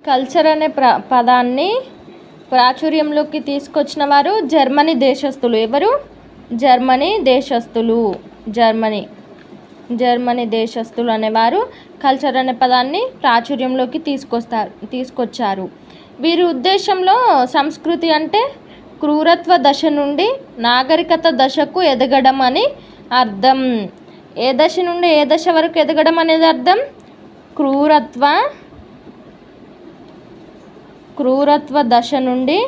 Culture అనే పదాన్ని ప్రాచుర్యంలోకి తీసుకొచ్చిన వారు జర్మనీ దేశస్థులు. ఎవరు? జర్మనీ దేశస్థులు. జర్మనీ దేశస్థులు అనేవారు కల్చర్ అనే పదాన్ని ప్రాచుర్యంలోకి తీసుకొచ్చారు. వీరి ఉద్దేశంలో సంస్కృతి అంటే క్రూరత్వ దశ నుండి నాగరికత దశకు ఎదగడం అని అర్థం. ఏ దశ నుండి ఏ దశ వరకు ఎదగడం అనేది అర్థం? క్రూరత్వ దశ నుండి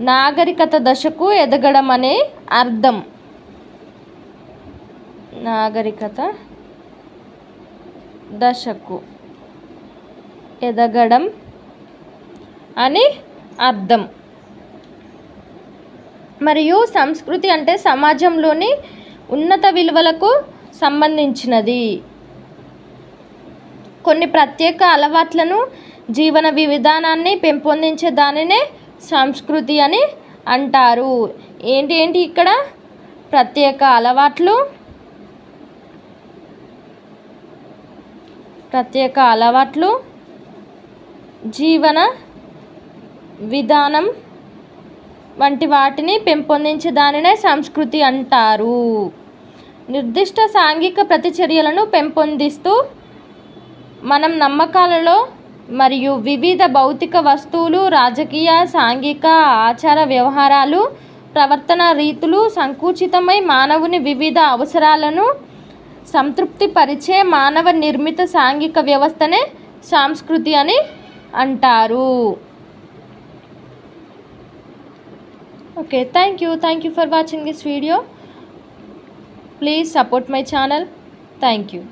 నాగరికత దశకు ఎదగడం అనే అర్థం. నాగరికత దశకు ఎదగడం అని అర్థం. మరియు సంస్కృతి అంటే సమాజంలోని ఉన్నత విలువలకు సంబంధించినది. కొన్ని ప్రత్యేక అలవాట్లను జీవన విధానాన్ని పెంపొందించే దానినే సంస్కృతి అని అంటారు. ఏంటి ఇక్కడ? ప్రత్యేక అలవాట్లు, జీవన విధానం వంటి వాటిని పెంపొందించే దానినే సంస్కృతి అంటారు. నిర్దిష్ట సాంఘిక ప్రతిచర్యలను పెంపొందిస్తూ మనం నమ్మకాలలో మరియు వివిధ భౌతిక వస్తువులు, రాజకీయ, సాంఘిక, ఆచార వ్యవహారాలు, ప్రవర్తన రీతులు సంకుచితమై మానవుని వివిధ అవసరాలను సంతృప్తిపరిచే మానవ నిర్మిత సాంఘిక వ్యవస్థనే సంస్కృతి అని అంటారు. Okay, thank you for watching this video. Please support my channel. Thank you.